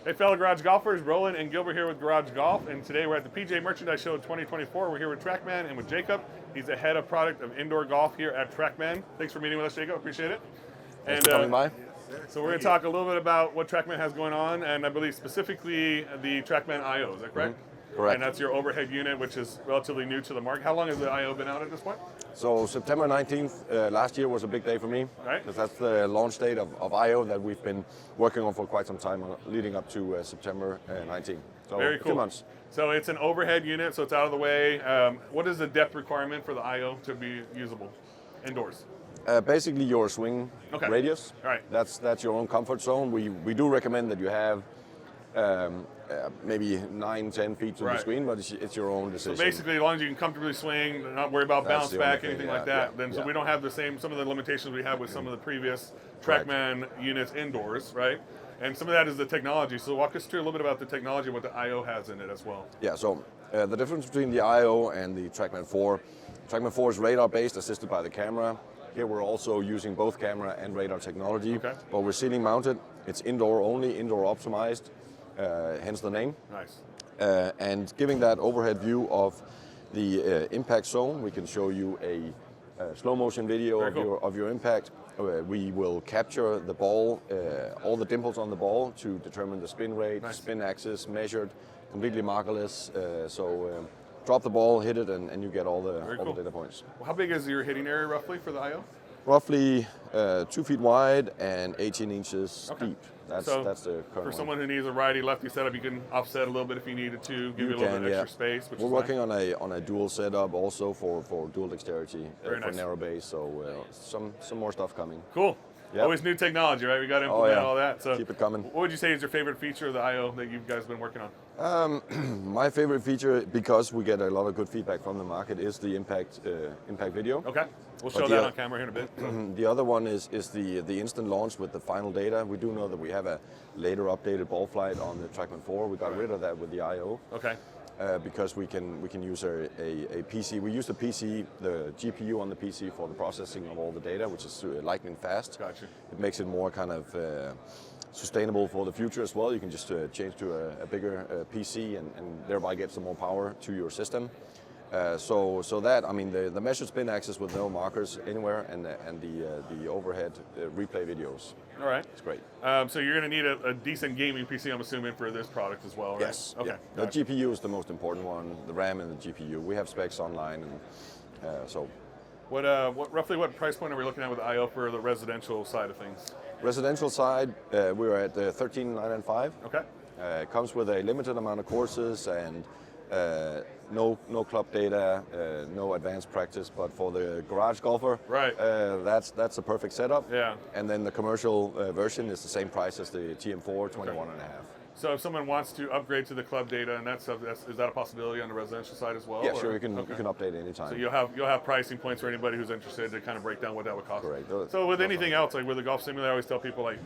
Hey, fellow garage golfers, Roland and Gilbert here with Garage Golf, and today we're at the PGA Merchandise Show 2024. We're here with Trackman and with Jacob. He's the head of product of indoor golf here at Trackman. Thanks for meeting with us, Jacob. Appreciate it. Thanks for coming by. So we're going to talk a little bit about what Trackman has going on, and I believe specifically the Trackman IO. Is that correct? Correct. And that's your overhead unit, which is relatively new to the market. How long has the IO been out at this point? So September 19th last year was a big day for me, Right. because that's the launch date of IO that we've been working on for quite some time, leading up to September 19th. So Very a cool. few months. So it's an overhead unit, so it's out of the way. What is the depth requirement for the IO to be usable indoors? Basically your swing radius. All right. That's your own comfort zone. We do recommend that you have maybe 9-10 feet to the screen, but it's your own decision. So basically, as long as you can comfortably swing, not worry about bounce back, anything like that, then so yeah. we don't have some of the limitations we have with some of the previous Trackman units indoors, right? And some of that is the technology. So walk us through a little bit about the technology, what the IO has in it as well. Yeah, so the difference between the IO and the Trackman 4, Trackman 4 is radar-based, assisted by the camera. Here we're also using both camera and radar technology, but we're ceiling mounted. It's indoor only, indoor optimized, hence the name. Nice. And giving that overhead view of the impact zone, we can show you a slow motion video of your impact. We will capture the ball, all the dimples on the ball to determine the spin rate, spin axis measured, completely markerless. So drop the ball, hit it, and you get all the data points. Well, how big is your hitting area roughly for the IO? Roughly 2 feet wide and 18 inches deep. That's the current For one. someone who needs a righty-lefty setup, you can offset a little bit if you needed to, give you a little bit extra space. Which We're is working on a dual setup also for dual dexterity for nice. narrow base. So some more stuff coming. Cool. Yep. Always new technology, right? We got to implement all that. So keep it coming. What would you say is your favorite feature of the IO that you guys been working on? My favorite feature, because we get a lot of good feedback from the market, is the impact video. Okay. We'll show that on camera here in a bit. The other one is the instant launch with the final data. We do know that we have a later updated ball flight on the Trackman 4. We got rid of that with the IO. Okay. Because we can use a PC. We use the PC, the GPU on the PC for the processing of all the data, which is lightning fast. Gotcha. It makes it more kind of sustainable for the future as well. You can just change to a bigger PC and thereby get some more power to your system. So that, I mean, the measured spin axis with no markers anywhere, and the overhead replay videos. All right. It's great. So you're going to need a decent gaming PC, I'm assuming, for this product as well, right? Yes. Okay. Yeah. The GPU is the most important one, the RAM and the GPU. We have specs online, and so. Roughly what price point are we looking at with the IO for the residential side of things? Residential side, we're at $13,995. Okay. It comes with a limited amount of courses and no club data, no advanced practice, but for the garage golfer, that's a perfect setup. Yeah. And then the commercial version is the same price as the TM4, 21.5. So if someone wants to upgrade to the club data and that stuff, is that a possibility on the residential side as well? Yeah, sure. You can update anytime. So you'll have pricing points for anybody who's interested to kind of break down what that would cost. Correct. So with anything else, like with the golf simulator, I always tell people, like,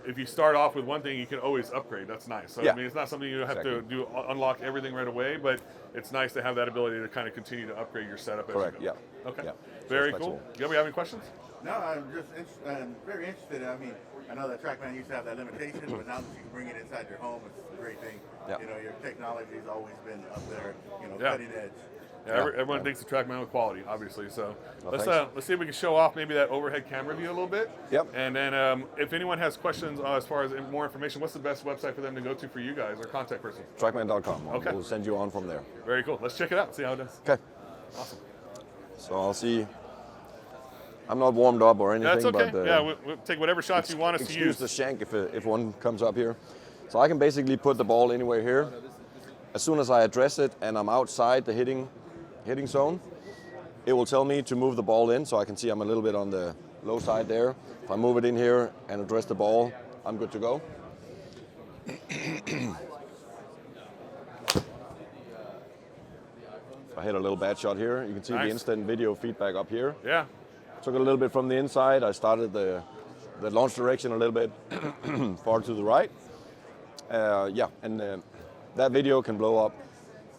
if you start off with one thing, you can always upgrade. That's nice. So I mean, it's not something you have to do unlock everything right away, but it's nice to have that ability to kind of continue to upgrade your setup as you go. Yeah. Okay. Yeah. Very cool. Do you have any questions? No, I'm just very interested. I mean, I know that Trackman used to have that limitation, but now that you can bring it inside your home, it's a great thing. Yeah. You know, your technology has always been up there, cutting edge. Yeah, everyone thinks of Trackman with quality, obviously. So let's see if we can show off maybe that overhead camera view a little bit. Yep. And then if anyone has questions as far as more information, what's the best website for them to go to for you guys or contact person? Trackman.com. Okay. We'll send you on from there. Very cool. Let's check it out. See how it does. Okay. Awesome. So I'll see. I'm not warmed up or anything. That's okay. But, we'll take whatever shots you want us to use. Excuse the shank if one comes up here. So I can basically put the ball anywhere here. As soon as I address it and I'm outside the hitting zone, it will tell me to move the ball in, so I can see I'm a little bit on the low side there. If I move it in here and address the ball, I'm good to go. If I hit a little bad shot here, you can see the instant video feedback up here. Yeah. Took it a little bit from the inside. I started the launch direction a little bit far to the right. That video can blow up.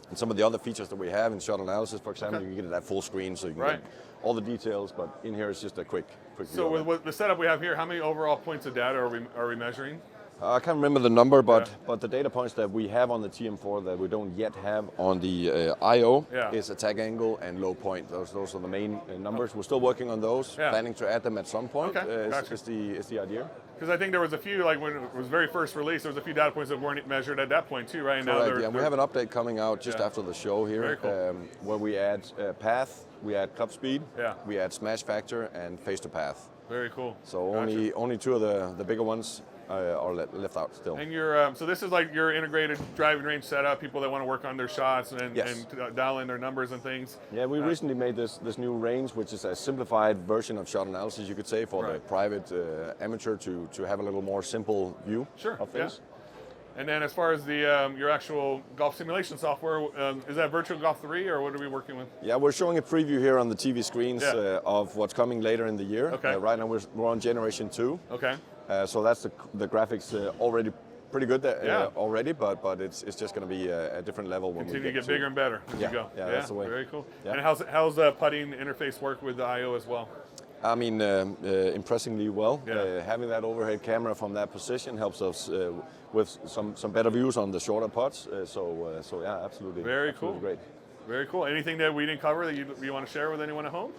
And some of the other features that we have in shot analysis, for example, you can get it at full screen, so you can get all the details. But in here, it's just a quick. So with the setup we have here, how many overall points of data are we measuring? I can't remember the number, but the data points that we have on the TM4 that we don't yet have on the IO is attack angle and low point. Those are the main numbers. We're still working on those, planning to add them at some point. Is the idea. Because I think there was a few, like when it was very first released, there was a few data points that weren't measured at that point too, right? And now we have an update coming out just after the show here, where we add path, we add club speed, we add smash factor, and face to path. Very cool. So only two of the bigger ones are left out still. And your so this is like your integrated driving range setup. People that want to work on their shots and dial in their numbers and things. Yeah, we recently made this new range, which is a simplified version of shot analysis, you could say, for the private amateur to have a little more simple view of things. And then as far as the your actual golf simulation software, is that Virtual Golf 3 or what are we working with? Yeah, we're showing a preview here on the TV screens of what's coming later in the year. Okay. Right now we're on Generation 2. Okay. So that's the graphics already pretty good already, but it's just going to be a different level when continue to get bigger and better as you go. Yeah, that's the way. Very cool. And how's putting interface work with the IO as well? I mean, impressively well. Having that overhead camera from that position helps us with some better views on the shorter putts. So yeah, absolutely. Very cool. Great. Very cool. Anything that we didn't cover that you want to share with anyone at home?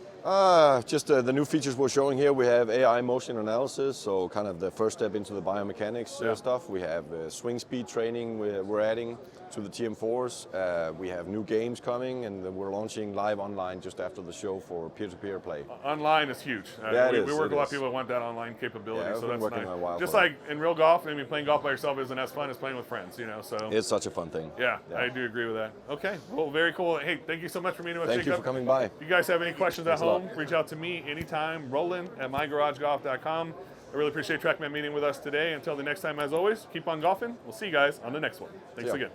Just the new features we're showing here. We have AI motion analysis, so kind of the first step into the biomechanics stuff. We have swing speed training we're adding to the TM4s. We have new games coming, and we're launching live online just after the show for peer-to-peer play. Online is huge. We work with a lot of people that want that online capability, so that's nice. Just like in real golf, I mean, playing golf by yourself isn't as fun as playing with friends, you know. So it's such a fun thing. Yeah, I do agree with that. Okay, well, very cool. Hey, thank you so much for meeting with us. Thank you for coming by. If you guys have any questions at home, reach out to me anytime, Roland at mygaragegolf.com. I really appreciate Trackman meeting with us today. Until the next time, as always, keep on golfing. We'll see you guys on the next one. Thanks again.